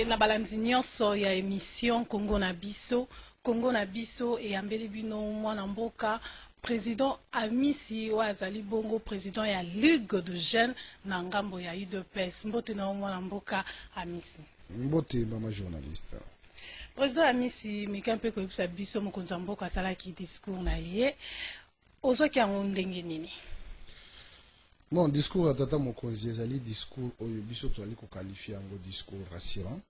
na balanzi nyonso ya émission Congo na biso et ambeli bino mwana mboka président Amisi Ouazali Bongo président ya Ligue de Jeunes na ngambo ya UDPS. Mbote na mwana mboka Amisi. Mbote mama journaliste. Président Amisi mikampe ko yebisa biso mokonza mboka salaki discours na ye. Ozoki yango ndenge nini? Bon, discours à Tata Mokonzi ezali discours oyo biso to ali ko qualifier yango discours rassurant,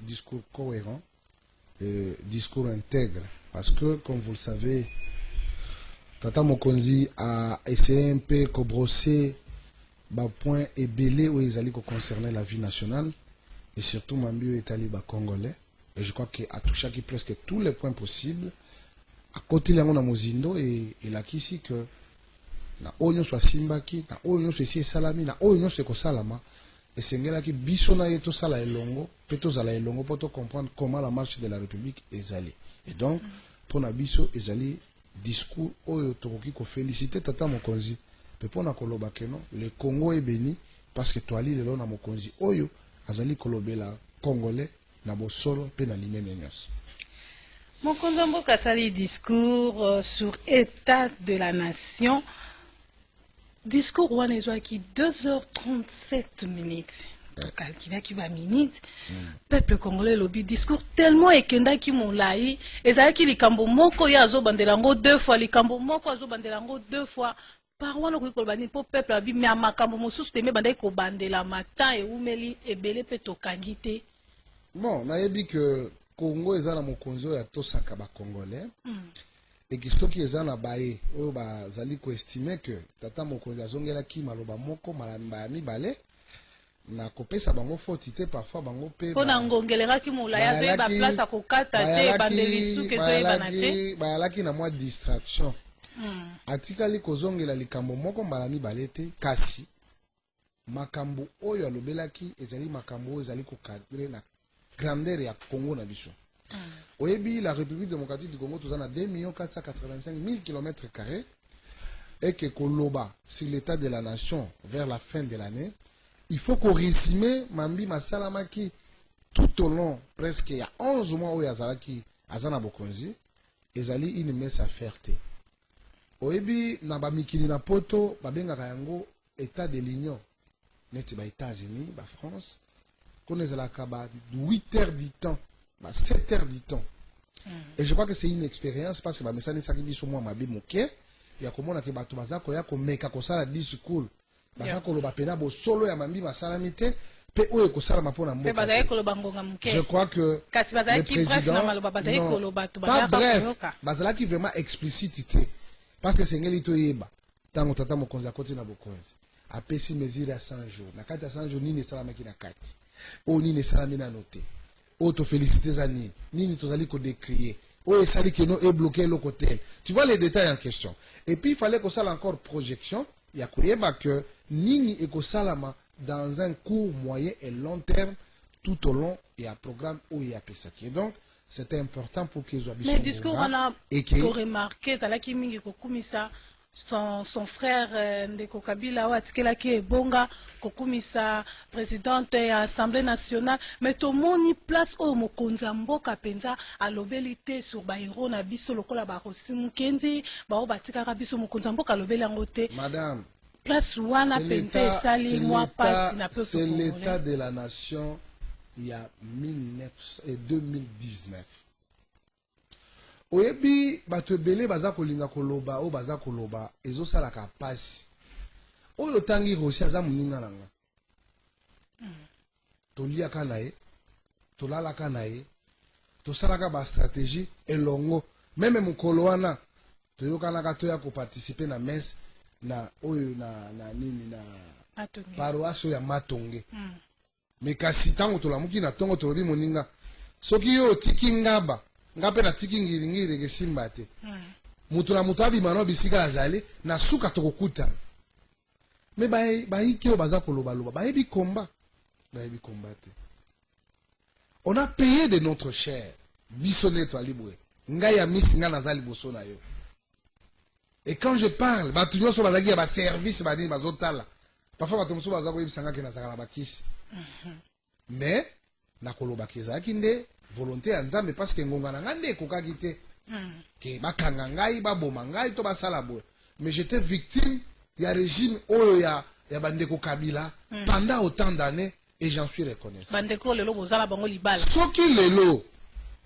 discours cohérent, discours intègre parce que comme vous le savez Tata Mokonzi a essayé un peu de brosser ba point ebélé où ils allaient concerner la vie nationale et surtout Mambio est allé ba congolais et je crois qu'il a touché presque tous les points possibles à côté de la Mozindo et il a ici que na onyo soit simbaki na onyo soit si salami na onyo soit ko salama et sengela ki biso na yeto sala elongo peto zala elongo pour comprendre comment la marche de la République est allée et donc pour na biso ezali discours oyo tokoki ko féliciter Tata Mokonzi pe pona koloba keno le Congo est béni parce que toali lelo na Mokonzi oyo azali kolobela congolais na bosolo pe na limene nyos. Mokonza mboka sali discours sur état de la nation. Discours wana ezwaki 2h37 minutes. Calculaki ba minutes. Peuple congolais lobi discours tellement ekendaki molai, ezalaki likambo moko ya zo bandelango deux fois, likambo moko azo bandelango deux fois. Par wana ko kolobani po peuple abi me makambo mosusu teme bandai ko bandela matin et umeli ebele pe tokangi te. Bon, na yebi que Congo ezana mokonzi ya tosaka ba congolais. Et que ce qui est en abaye, on va estimer que Tata Mokonzi azongela ki maloba moko malamba mi balé na kopesa bango fortité parfois bango pe pona ngongelera ki mulaya zo ba place à kokata te bandelisu ke zo ebanate bayalaki na mwa distraction atikali kozongela likambo moko malami balete kasi makambo oyo alobelaki ezali makambo ezali ko cadrer na grandeur ya Congo na biso. Oyebi, la République démocratique du Congo, tout en a 2 485 000 km² et que Koloba, sur l'état de la nation vers la fin de l'année, il faut qu'on résume Mambi Masalamaki tout au long, presque il y a 11 mois où Yazalaki, Azana Bokonzi, Ezali une messe à fierté. Oyebi, Nabamikili na poto, Babenga Kayango, état de l'Union, net ba États-Unis, ba France, qu'on est à la Kaba 8 heures du temps. 7 heures du temps. Et je crois que c'est une expérience parce que ça n'est pas que moi ma bimoké ya komona ke bato bazako ya komeka kosala discours bazako lo bapena bo solo ya mambi masalamité pe oyo kosala mapona mboka. Pe bazako lo bangonga muké. Je crois que kasi bazaki bref na maloba bazako lo bato bazaka bazalaki vraiment explicité parce que c'est ngeli to yeba tango Tata Mokonzi akoti na Bokonzi apesi mesure à 100 jours na kati ya 100 jours nini salamaki na kati o nini salami na noté auto féliciter Zani, nini tozali ko décrier. O esali que no est bloqué le côté. Tu vois les détails en question. Et puis il fallait que ça encore projection, il y a que nini et que salama dans un court, moyen et long terme tout au long et un programme où il y a pesaki. Donc c'était important pour qu'ils soient bien. Mais discours on a remarqué talaki mingi ko kumisa son frère Ndeko Kabila watikela ki bonga kokumisa présidente ya Assemblée nationale mais to moni place o mokonza mboka penza alobeli te sur ba héros na biso lokola ba Rosi Mukendi ba o batikaka biso mokonza mboka alobeli yango te madame place wana penza sali moi passe na peu c'est l'état de la nation il y a 2019. Oyebi bato ebele baza kolinga koloba o baza koloba ezosalaka pasi oyo tangi Rosi aza moninga nanga toliaka na ye tolalaka na ye tosalaka ba stratégie elongo meme mokolo wana toyokanaka toya koparticiper na messe na oyo na nini na paroisse ya Matonge mais kasi tango tolamuki na tongo tolobi moninga soki yo otiki ngaba ngape na tiki ngiri ke simba te mutu na mutu abimano bisika azali na suka tokokuta me baiki o baza koloba loba bayebi combat te on a payé de notre chair bisonné to alibwe ngai ya misi nga nazali boso na yo et quand je parle batu nyonso bazaki ya ba service badini bazotala parfois batu musu baza koyebisanga ke nazaka na bakisi mais na koloba kezalaki nde volonté ya nzambe parce que ngonga na nga nde ekokaki te ke bakanga ngai baboma ngai to basala boye mais j'étais victime ya régime oyo ya bandeko Kabila pendant autant d'années et j'en suis reconnaissant. Bandeko lelo bozala bango libala. Soki lelo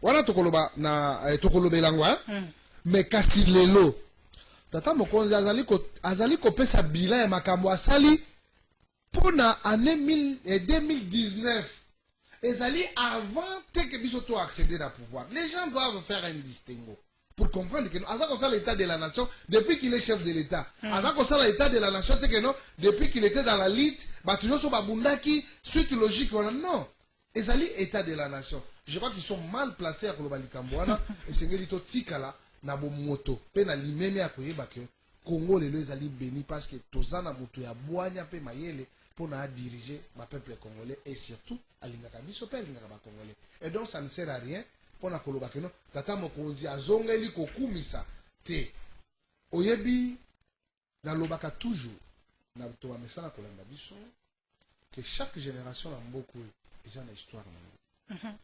wana tokoloba na tokolobela ngwa mais kasi lelo tata mokonzi azali kopesa bilan ya makambo asali pona année 2019 ezali avant que biso to accéder à pouvoir. Les gens doivent faire un distinguo pour comprendre que Azako ça l'état de la nation depuis qu'il est chef de l'état. Azako ça l'état de la nation que non depuis qu'il était dans la lite, batuno so babundaki suite logique non. Ezali état de la nation. Je crois qu'ils sont mal placés à Kolobali Kambouana et c'est que tikala na bomoto pe na limeme ya koyeba que Congo lelo ezali béni parce que tozana moto ya boanya pe mayele pour diriger ma peuple congolais et surtout alingaka biso pe alingaka ba congolais. Et donc ça ne sert à rien pour na koloba que non tata mokonzi azongeli kokumisa te oyebi na lobaka toujours na to ba mesala kolanda biso que chaque génération na mboko eza na histoire na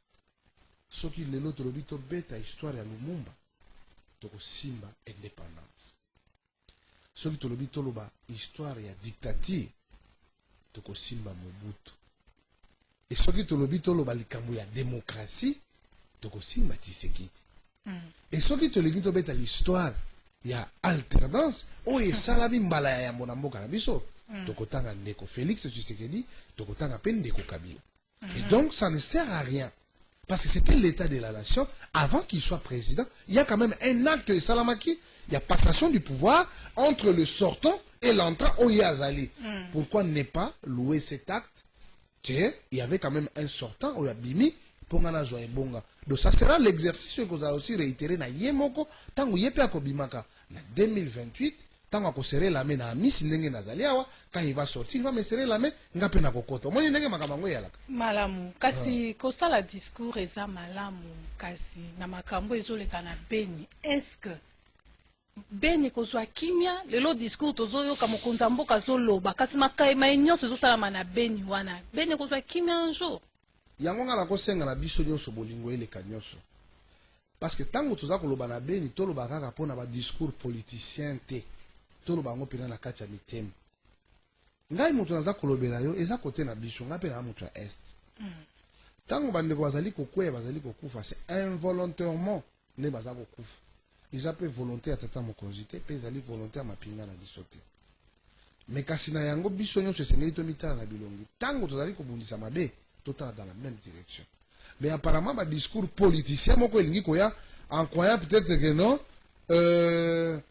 soki lelo tolobi to beta histoire ya Lumumba toko simba indépendance soki tolobi toloba histoire ya dictature toko simba Mobutu et soki tolobi toloba likambo ya démocratie toko simba Tshisekedi et soki tolobi to beta l'histoire ya alternance oyo esalabi mbala ya yambo na mboka na biso toko tanga ndeko Félix Tshisekedi toko tanga pe ndeko Kabila. Et donc ça ne sert à rien. Parce que c'était l'état de la nation. Avant qu'il soit président, il y a quand même un acte de Salamaki. Il y a passation du pouvoir entre le sortant et l'entrant au Yazali. Pourquoi ne pas louer cet acte? Il y avait quand même un sortant au Yabimi pour Ngana Bonga. Donc ça sera l'exercice que vous allez aussi réitérer dans Yemoko, tant que Yepe Akobimaka, en 2028. Tant qu'on serrer la main à Miss Nenge Nazaliawa, quand il va sortir, il va me serrer la main, ngape na kokoto. Moi, nenge makamango yalaka. Malamu, kasi kosala discours eza malamu, kasi na makambo ezoleka na Beni. Est-ce que Beni kozwa kimia, lelo discours tozoyoka mokonzi mboka zoloba, kasi makaima nyonso ezosala na Beni wana. Beni kozwa kimia un jour. Yango ngala kosenga na biso nyonso bolingo eleka nyonso. Parce que tango toza koloba na Beni, toloba kaka pona ba discours politicien te. Tolo bango pena na kati ya mitema ngai moto naza kolobela yo eza kote na biso ngape na moto ya est tango bandeko bazali kokweya bazali kokufa c'est involontairement ne baza kokufa eza pe volonté ya tata mokonzi te pe ezali volonté ya mapinga na biso te mais kasi na yango biso nyonso esengeli tomitala na bilongi tango tozali kobundisa mabe totala dans la même direction mais apparemment ba discours politicien moko elingi koya en croyant peut-être que non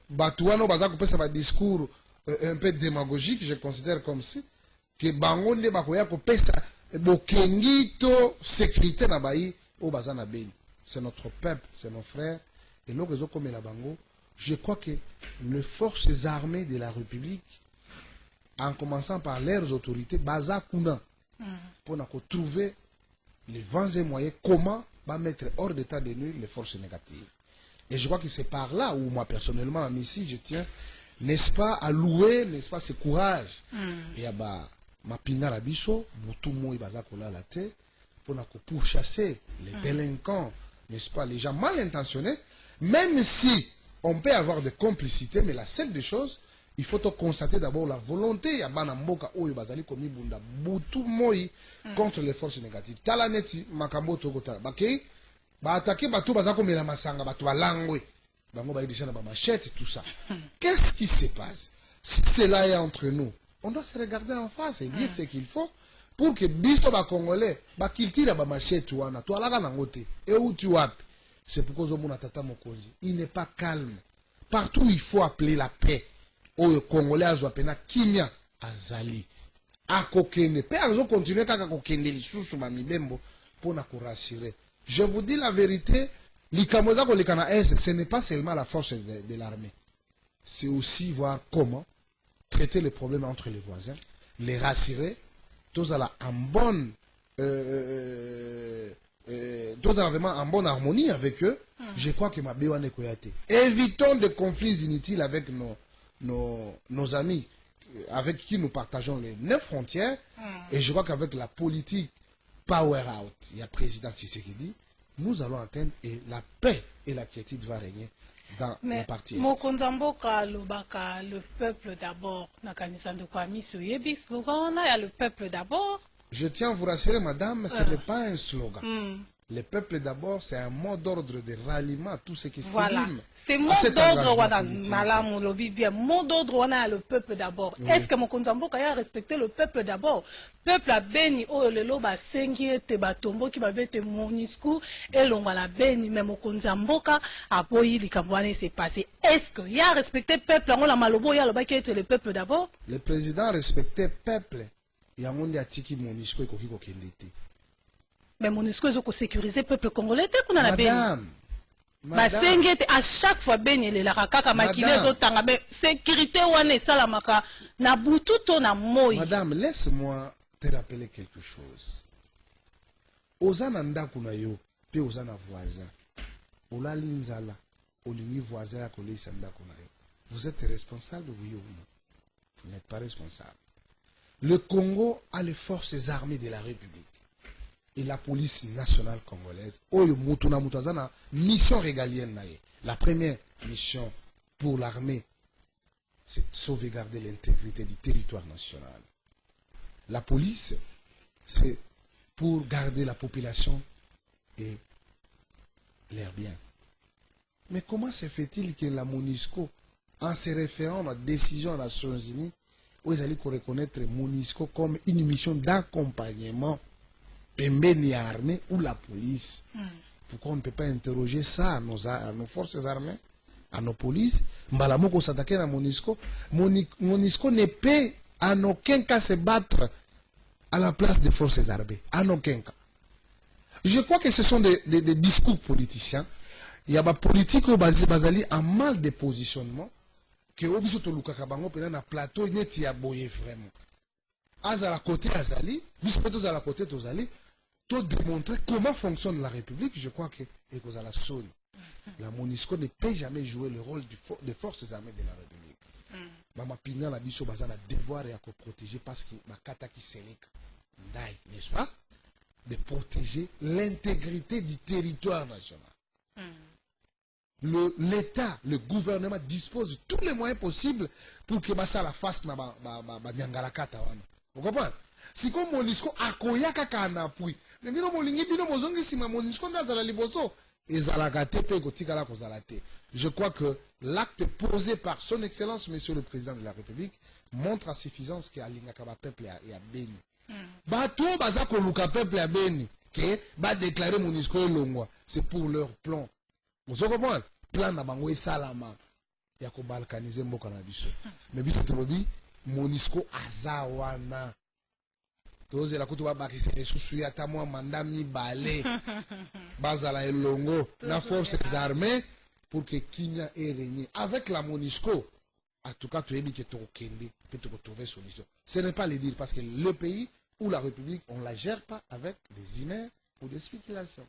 Batouano bazako pesa ba discours un peu démagogique, je considère comme si que bangonde bakoya ko pesa bokengito sécurité na bayi o bazana Beni. C'est notre peuple, c'est nos frères et l'orezo comme la bango, je crois que les forces armées de la République en commençant par leurs autorités baza kuna pour trouver les vents et moyens comment va mettre hors d'état de nuire les forces négatives. Et je crois que c'est par là où moi personnellement, ici, je tiens, n'est-ce pas, à louer, n'est-ce pas, ce courage. Et à ma pinga la biso, boutou moi baza kola la tête, pour chasser les délinquants, n'est-ce pas, les gens mal intentionnés, même si on peut avoir des complicités, mais la seule des choses, il faut constater d'abord la volonté ya bana mboka oyo bazali komi bunda boutou moi contre les forces négatives. Talaneti makambo tokota bakei ba attaquer bato bazako mela masanga bato balangwe bango ba déjà na ba machette tout ça. Qu'est-ce qui se passe? Si cela est entre nous, on doit se regarder en face et dire ce qu'il faut pour que biso ba congolais ba kiltira ba machette wana to alaka nango te et où tu wapi. C'est pourquoi Zomona tata mokonzi, il n'est pas calme. Partout il faut appeler la paix. Oyo congolais azwa pena kimia azali. Akokende pe azo continuer kaka kokende lisusu ba mibembo pona ko rassurer. Je vous dis la vérité, ce n'est pas seulement la force de l'armée. C'est aussi voir comment traiter les problèmes entre les voisins, les rassurer, tous en bonne, vraiment en bonne harmonie avec eux. Je crois que ma béwane koyate. Évitons des conflits inutiles avec nos amis, avec qui nous partageons les 9 frontières. Et je crois qu'avec la politique power out. Il y a président Tshisekedi. Nous allons atteindre et la paix et la quiétude va régner dans la partie est. Mokonzamboka lobaka le peuple d'abord. Nakanisa de kwa miso yebi slogan là, il y a le peuple d'abord. Je tiens à vous rassurer, madame, ce n'est pas un slogan. Le peuple d'abord, c'est un mot d'ordre de ralliement à tout ce qui Voilà. s'élime. C'est mot d'ordre wana malamu lobi bien. Mot d'ordre wana le peuple d'abord. Est-ce que Mokonzamboka a respecté le peuple d'abord? Peuple a béni oh le loba sengi te batombo ki babete monisku et longa la béni mais Mokonzamboka a boyi likambwane s'est passé. Est-ce que y a respecté peuple on la malobo ya loba qui était le peuple d'abord? Le président respectait peuple. Il y a un monde qui monisco et koki kokendete. Mais MONUSCO ils ont sécurisé le peuple congolais dès qu'on a la béni. Madame, à chaque fois béni les la kaka makile zotanga mais sécurité wane salamaka na butu to na moi. Madame, laisse-moi te rappeler quelque chose. Ozana ndakuna yo, pe ozana voisin. Ola linzala, olingi voisin ya kolisa ndakuna yo. Vous êtes responsable oui ou non? Vous n'êtes pas responsable. Le Congo a les forces armées de la République et la police nationale congolaise. Oyo mutuna mutazana mission régalienne naye. La première mission pour l'armée, c'est sauvegarder l'intégrité du territoire national. La police, c'est pour garder la population et leurs biens. Mais comment se fait-il que la MONUSCO, en se référant à la décision des Nations Unies, où ils allaient reconnaître MONUSCO comme une mission d'accompagnement pembeni armée ou la police? Pourquoi on ne peut pas interroger ça à nos forces armées, à nos polices? Mbalamoko s'attaquer à MONUSCO. MONUSCO ne peut en aucun cas se battre à la place des forces armées. En aucun cas. Je crois que ce sont des discours politiciens. Il y a des politiques qui basent en mal de positionnement. Que obiso to lukaka bango pena na plateau neti ya boye vraiment. Azala côté azali, biso à la côté tozali, to démontrer comment fonctionne la République, je crois que ekozala sonne. La MONUSCO ne peut jamais jouer le rôle des forces armées de la République. Mama pinga na biso bazala devoir ya ko protéger parce que bakata ki seleka. Ndai, n'est-ce pas? De protéger l'intégrité du territoire national. L'État, le gouvernement dispose de tous les moyens possibles pour que ça la fasse na nyangalakata wana. Vous comprenez? Si comme MONUSCO akoya kaka na appui, mais bino molingi bino mozongi sima MONUSCO ndazala liboso ezalaka te pe kotikala kozala te. Je crois que l'acte posé par son excellence monsieur le président de la République montre à suffisance que alingaka ba peuple ya Beni. Bato baza koluka peuple ya Beni que ba déclarer MONUSCO elongwa, c'est pour leur plan. Vous comprenez? Plan na bango esalama ya ko balkaniser mboka na biso. Mais biso tolobi MONUSCO aza wana. Tozela kutu ba bakisa esusu ya ta mwa manda mibale. Bazala elongo na forces armées pour que Kenya ait régné avec la MONUSCO. En tout cas, tu es dit que tu peux trouver solution. Ce n'est pas le dire parce que le pays ou la République, on ne la gère pas avec des humains ou des spéculations.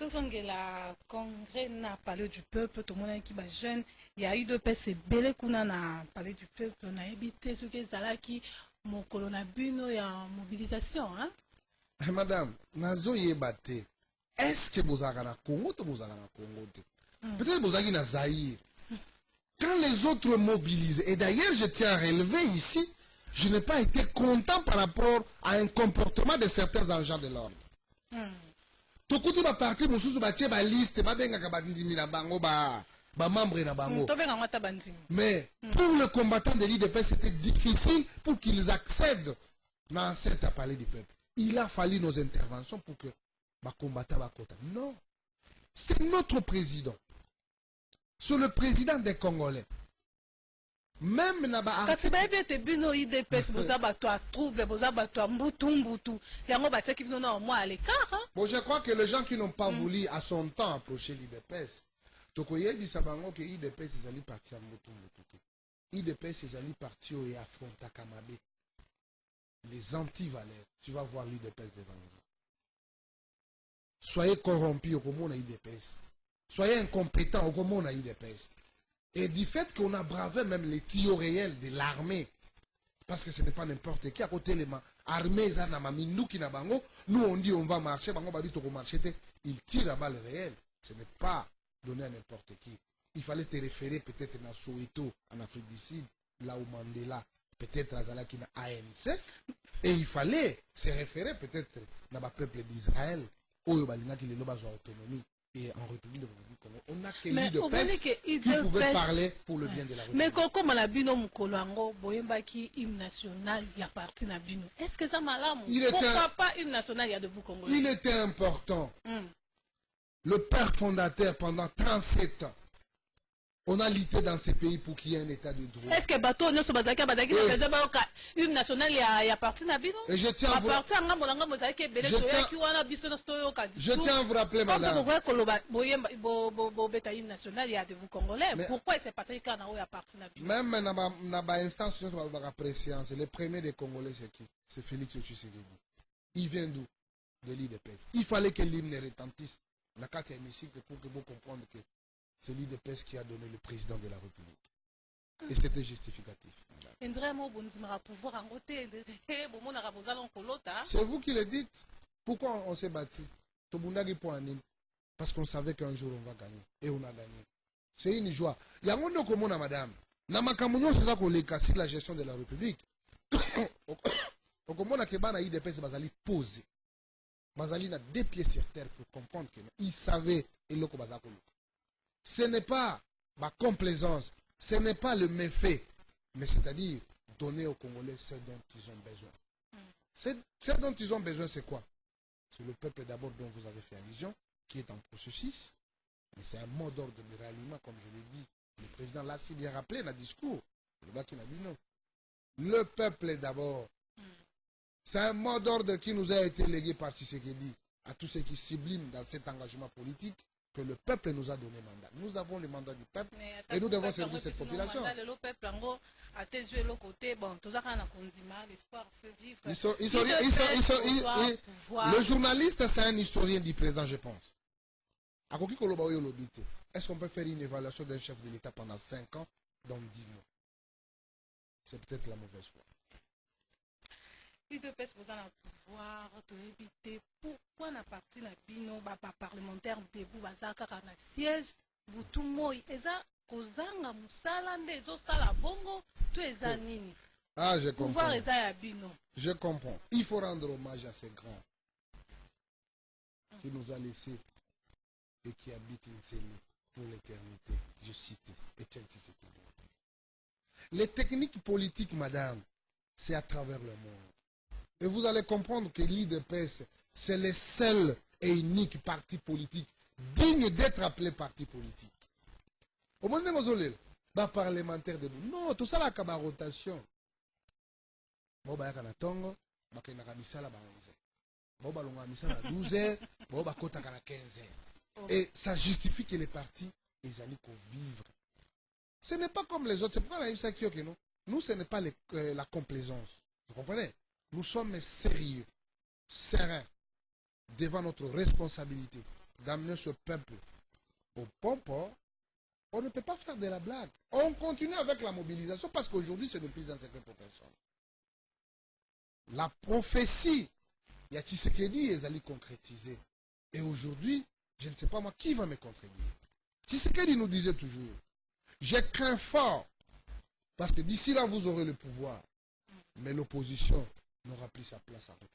La congrès n'a parlé du peuple, tout le monde qui est jeune. Il y a eu deux personnes belé qu'on a parlé du peuple, on a évité ce que ça qui mon colonabuno et en mobilisation. Hein? Madame, nazo yebate. Est-ce que vous avez un Congo ou vous avez un Congo? Peut-être que vous avez un Zaïre. Quand les autres mobilisent, et d'ailleurs je tiens à relever ici, je n'ai pas été content par rapport à un comportement de certains agents de l'ordre. Tokuti ba parti mususu ba tie ba liste ba benga ka bandimi na bango ba membre na bango. Mais pour le combattant de l'IDPS c'était difficile pour qu'ils accèdent dans cet palais du peuple. Il a fallu nos interventions pour que ba combattant ba kota. Non. C'est notre président. C'est le président des Congolais. Même na ba kasi ba ebete bino IDPS boza bato a trouble boza bato a mbutu yango batia ki bino na moi à l'écart. Bon, je crois que les gens qui n'ont pas voulu à son temps approcher l'IDPS tokoye di sabango que IDPS ils allaient partir mbutu. IDPS ils allaient partir et affronter Kamabe. Les anti-valeurs, tu vas voir l'IDPS devant vous. Soyez corrompus au comment on a IDPS. Soyez incompétents au comment on a IDPS. Et du fait qu'on a bravé même les tirs réels de l'armée Parce que ce n'est pas n'importe qui. À côté, les armées, nous on dit on va marcher, ils tirent à balles réelles. Ce n'est pas donné à n'importe qui. Il fallait te référer peut-être à Soweto, en Afrique du Sud, là où Mandela, peut-être à Zalakina ANC. Et il fallait se référer peut-être dans le peuple d'Israël, où il y a autonomie. Et en République de Congo, on n'a que l'île de Pes qui pouvait parler pour le bien de la République. Mais comme on a vu nos Mkolongo, Boyembaki, hymne national, il y a parti na Bino. Est-ce que ça m'a l'air? Pourquoi pas hymne national, il y a debout Congo? Il était important. Le père fondateur, pendant 37 ans, on a lutté dans ces pays pour qu'il y ait un état de droit. Est-ce que bateau ne se bazaki une nationale il y a parti na bino? Et je tiens à vous rappeler, madame. Pourquoi c'est passé quand on a parti na bino? Même dans l'instance de préséance, le premier des Congolais, c'est qui? C'est Félix Tshisekedi. Il vient d'où? De l'île de Pes. Il fallait que l'hymne retentisse. La carte est hémicycle pour que vous compreniez que c'est l'île de Pes qui a donné le président de la République. Et c'était justificatif. C'est vous qui le dites. Pourquoi on s'est battu? Parce qu'on savait qu'un jour on va gagner. Et on a gagné. C'est une joie. Il y a un monde comme on madame. Namakamunyo, c'est ça qu'on les casse la gestion de la République. Au Comona Kebana, l'île de Pes, Bazali posé. Bazali n'a deux pieds sur terre pour comprendre qu'il savait et le Bazakolo. Ce n'est pas ma complaisance, ce n'est pas le méfait, mais c'est-à-dire donner aux Congolais ce dont ils ont besoin. Ce dont ils ont besoin, c'est quoi? C'est le peuple d'abord dont vous avez fait allusion, qui est en processus, mais c'est un mot d'ordre de ralliement, comme je l'ai dit. Le président l'a si bien rappelé dans le discours. Le peuple d'abord. C'est un mot d'ordre qui nous a été légué par Tshisekedi à tous ceux qui subliment dans cet engagement politique que le peuple nous a donné mandat. Nous avons le mandat du peuple et nous devons servir cette population. Le journaliste, c'est un historien du présent, je pense. Est-ce qu'on peut faire une évaluation d'un chef de l'État pendant 5 ans, dans 10 mois? C'est peut-être la mauvaise foi. Il te pèse pour pouvoir te éviter pourquoi na parti na bino ba parlementaire debout bazaka na siège butumo eza kozanga musala nde zo sala bongo to eza nini? Ah, je comprends. Pouvoir eza ya bino. Je comprends. Il faut rendre hommage à ces grands qui nous a laissés et qui habitent une cellule pour l'éternité. Je cite Étienne Tshisekedi. Les techniques politiques, madame, c'est à travers le monde. Et vous allez comprendre que l'IDPS, c'est le seul et unique parti politique digne d'être appelé parti politique. Au moment où les parlementaires de nous, non, tout ça, la rotation. Bon, bah, il y a tongo, bah, il y a misala, bah, 11 heures. Bon, bah, il y a misala, 12 heures, bon, bah, il y a 15 heures. Et ça justifie que les partis, ils allaient vivre. Ce n'est pas comme les autres. C'est pourquoi la MSA qui non. Nous, ce n'est pas la complaisance. Vous comprenez? Nous sommes sérieux, sereins, devant notre responsabilité d'amener ce peuple au bon port. On ne peut pas faire de la blague. On continue avec la mobilisation parce qu'aujourd'hui, c'est de plus en secret pour personne. La prophétie, il y a Tshisekedi et Zali concrétisé. Et aujourd'hui, je ne sais pas moi qui va me contredire. Tshisekedi nous disait toujours, je crains fort, parce que d'ici là, vous aurez le pouvoir. Mais l'opposition n'aura plus sa place en République.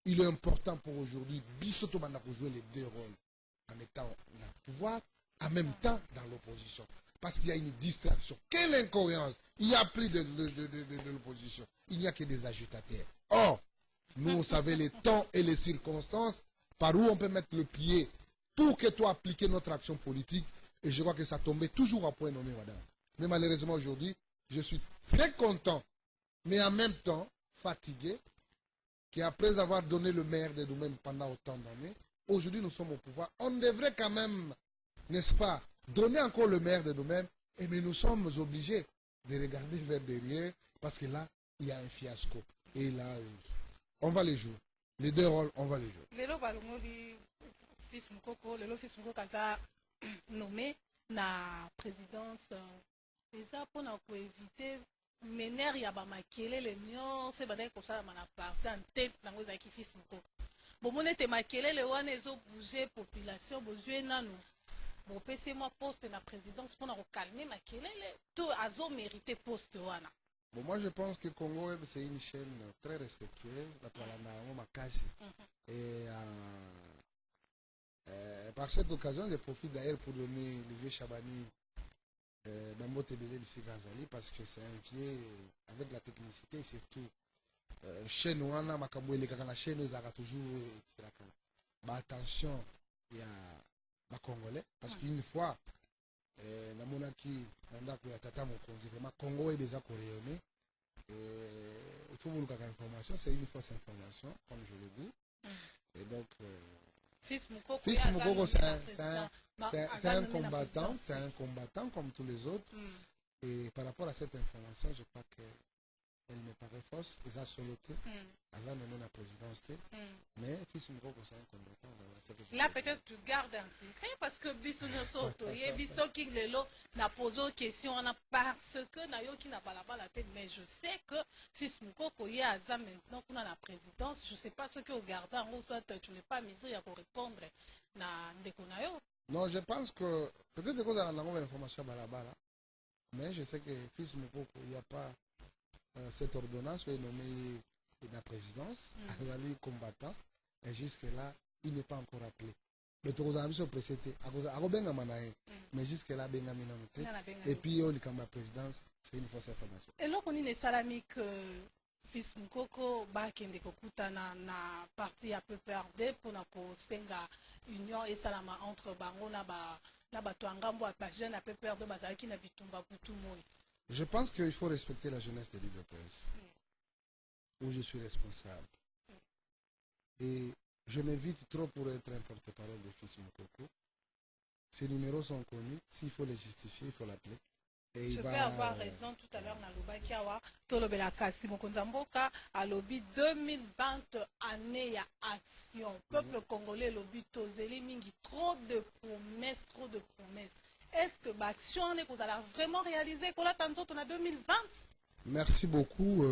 Il est important pour aujourd'hui, Bissoto Banda pour jouer les deux rôles, en étant dans le pouvoir, en même temps dans l'opposition. Parce qu'il y a une distraction. Quelle incohérence! Il n'y a plus de l'opposition. Il n'y a que des agitateurs. Or, nous, on savait les temps et les circonstances par où on peut mettre le pied pour que toi appliquer notre action politique. Et je vois que ça tombait toujours à point nommé, madame. Mais malheureusement, aujourd'hui, je suis très content, mais en même temps fatigué, qu'après avoir donné le maire de nous-mêmes pendant autant d'années, aujourd'hui nous sommes au pouvoir. On devrait quand même, n'est-ce pas, donner encore le maire de nous-mêmes, mais nous sommes obligés de regarder vers derrière, parce que là, il y a un fiasco. Et là, on va les jouer. Les deux rôles, on va les jouer. Le fils Mukoko a nommé la présidence. C'est ça pour éviter mener ya bamakelele nyonso ebandaki kosalama na parti en tête nango ezalaki fils moko bomoni ete makelele wana ezobouge population bozwi nanu bopesi mwa poste na présidence mpona kokalme makelele to azomérite poste wana. Bon, moi je pense que Congo Web c'est une chaîne très respectueuse, Makasi. Et par cette occasion, je profite d'ailleurs pour donner le vieux Chabani Bambo Tebele Bissigazali parce que c'est un vieux avec la technicité et surtout chaîne wana makambo elekaka na chaîne ezaka toujours attention ya ba congolais parce qu'une fois namonaki ndako ya tata mokonzi vraiment Congo Web eza ko rayonner il faut mulukaka information, c'est une fausse information comme je le dis. Et donc Fils Mukoko, c'est un combattant comme tous les autres. Et par rapport à cette information, je crois qu'elle me paraît fausse. Ils ont soloté, ils ont nommé la présidence. Mais Fils Mukoko, c'est un combattant. Là, peut-être tu gardes un secret parce que Bissou Soto, Bissou King Lelo n'a posé une question parce que Nayoki n'a pas la tête. Mais je sais que Fils Mukoko y a maintenant qu'on a la présidence. Je ne sais pas ce que vous gardez en haut, soit tu n'es pas misé pour répondre à Ndekonayo. Non, je pense que peut-être que vous avez une information à Balabala. Mais je sais que Fils Mukoko, il n'y a pas cette ordonnance, il est nommé la présidence, il est combattant, et jusque-là, il n'est pas encore appelé. Le troisième sont précédés, mais jusque-là, et puis, il y a la présidence, c'est une fausse information. Et là, on est salami que Fils Mukoko, Bakende Kokutana, na parti à peu perdre pour na senga union et salama entre Bango na Batuangambo à jeune à peu perdre Bazaki na Bitumba Kutumoy. Je pense qu'il faut respecter la jeunesse des leaders de presse, où je suis responsable. Et je m'évite trop pour être un porte-parole de Fils Mukoko. Ces numéros sont connus, s'il faut les justifier, il faut l'appeler. Je peux avoir raison tout à l'heure dans le Bakiawa, Tolobela Kasi Mokonzamboka, à lobby 2020 année ya action. Peuple congolais lobby Tozeli Mingi, trop de promesses, trop de promesses. Est-ce que l'action est vous allez vraiment réaliser qu'on a tantôt on a 2020? Merci beaucoup.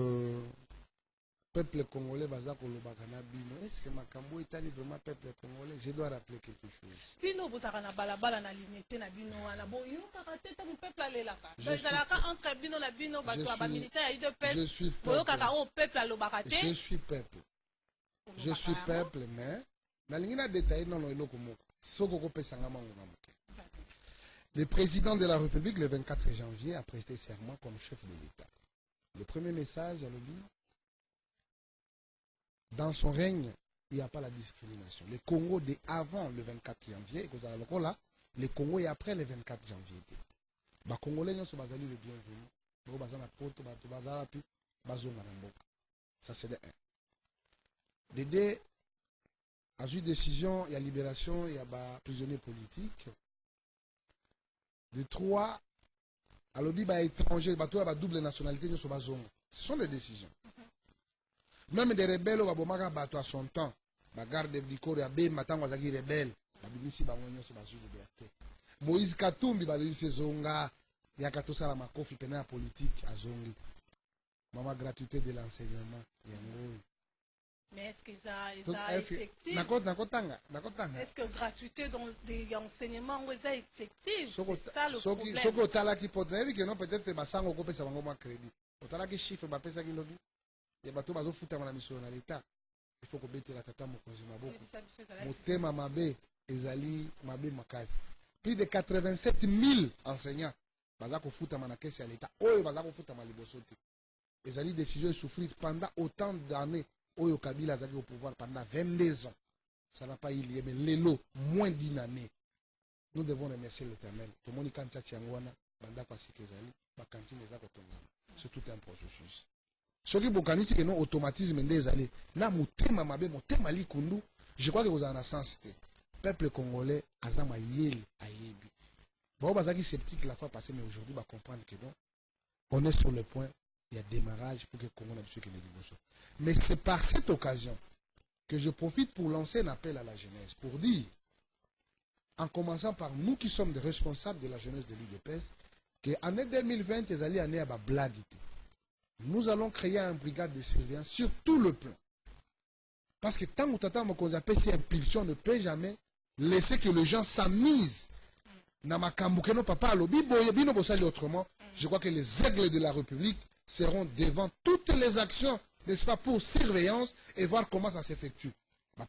Peuple congolais Bazako Lobakana Bino. Est-ce que Makambo est allé vraiment peuple congolais? Je dois rappeler quelque chose. Bino Bozarana Balabala na limité na Bino na boyo karateta mon peuple alelaka. Bezalaka entre Bino na Bino bato militaire et de peuple. Je suis boyo kaka o peuple alobakate. Je suis peuple. Je suis peuple mais na lingina détail non eloko moko. Soko ko pesanga mango na moke. Le président de la République, le 24 janvier, a presté serment comme chef de l'État. Le premier message à l'OBI, dans son règne, il n'y a pas la discrimination. Le Congo dès avant le 24 janvier, le Congo est après le 24 janvier. Les Congolais sont le bienvenu. Ça, c'est le 1. Le 2, à une décision, il y a libération, il y a prisonniers politiques. De 3, à l'objet étranger, double nationalité, ce sont des décisions. Même des rebelles, à son temps, garde du corps, des rebelles, Moïse Katumbi, Zonga, il y a Katosala Makofi, pénal politique, à Zongi. Maman, gratuité de l'enseignement, mais est-ce que ça est effectif? Est-ce que gratuité dans des enseignements est effective? C'est ça le problème. Ce que tu as là qui peut être que non, peut-être que tu as un crédit. Tu as là qui chiffre, tu as il y a bateau bazo futa na mission na l'État. Il faut que bete la tata mokonzi maboko. Motema mabe ezali mabe makazi. Plus de 87 000 enseignants baza ko futa na caisse ya l'État. Oyo baza ko futa liboso te. Ezali décision de souffrir pendant autant d'années. Oyo Kabila Zaki au pouvoir pendant 22 ans. Ça n'a pas eu lieu, mais l'élo, moins d'une année. Nous devons remercier l'Éternel. Tout le monde est c'est tout un processus. Ce qui est c'est que non automatisme des années. Na mutema mabe, mutema likundu. Je crois que vous en avez sens. Peuple congolais, azama yel ayebi. Bon, bazaki sceptique la fois passée, mais aujourd'hui, va comprendre que non. On est sur le point. Il y a démarrage pour que le Congo n'ait plus que les négociations. Mais c'est par cette occasion que je profite pour lancer un appel à la jeunesse, pour dire, en commençant par nous qui sommes des responsables de la jeunesse de l'UDPS, que l'année 2020, les alliés années à blague. nous allons créer une brigade de surveillance sur tout le plan. Parce que tant que tata mokonzi appelle cette impulsion ne peut jamais laisser que les gens s'amusent. Namakambukeno papa alobi bino bosali autrement. Je crois que les aigles de la République seront devant toutes les actions, n'est-ce pas, pour surveillance et voir comment ça s'effectue. Il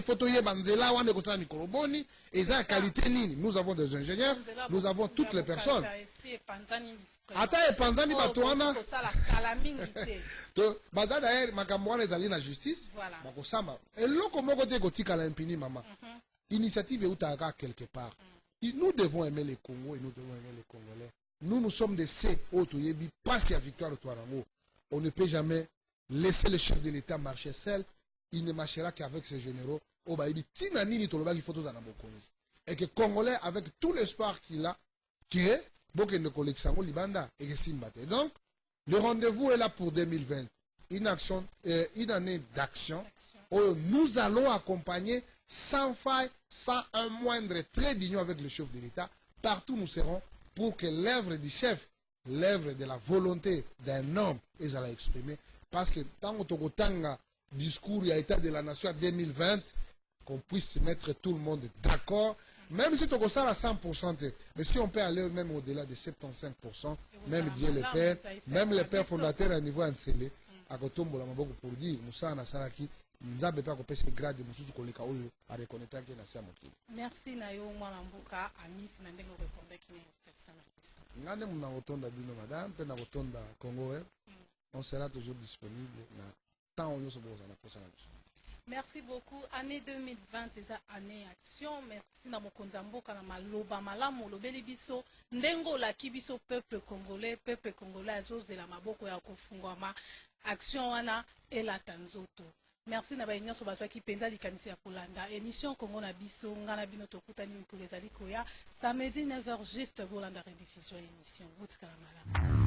faut qualité nini. Nous avons des ingénieurs, nous avons toutes les personnes. Ata e panzani batuana. Baza d'ailleurs makambouane ezali na justice. Bakosamba. Et loko moko te kotika la impini mama. Initiative eutaka quelque part. Nous devons aimer les Congos et nous devons aimer les Congolais. Nous sommes des C. Otoyebi passe à victoire Touarango. On ne peut jamais laisser le chef de l'État marcher seul. Il ne marchera qu'avec ses généraux. Et que Congolais, avec tout l'espoir qu'il a, qui est, donc le rendez-vous est là pour 2020. Une année d'action où nous allons accompagner sans faille, sans un moindre trait d'union avec le chef de l'État. Partout nous serons pour que l'œuvre du chef, l'œuvre de la volonté d'un homme, ils allaient exprimer. Parce que tant que discours et état de la nation à 2020, qu'on puisse mettre tout le monde d'accord, même si tu as ça à 100%, mais si on peut aller même au-delà de 75%, même Dieu le Père, même les pères fondateurs à niveau ancélé, à Kotombo la Maboko pour dire, Moussa Nasaraki, Nzabe pas kopesa grade mususu koleka oyo a reconnaître que na sia mokili. Merci Nayo Mwalambuka ami sinandengo répondre qui n'est personne. Ngane muna rotonda bino madame, pe na rotonda Congo web. On sera toujours disponible na temps où merci beaucoup. Année 2020, c'est année action. Merci na mokonzamboka na maloba malamu lobeli biso ndengo la kibiso peuple congolais azozela maboko ya kofungwama action wana ela tanzoto. Merci na bainyo so basaki penza likanisi ya kolanda émission Congo na biso ngana bino tokutani mikolo ezali koya samedi 9h juste bolanda rediffusion émission. Boutskala malamu.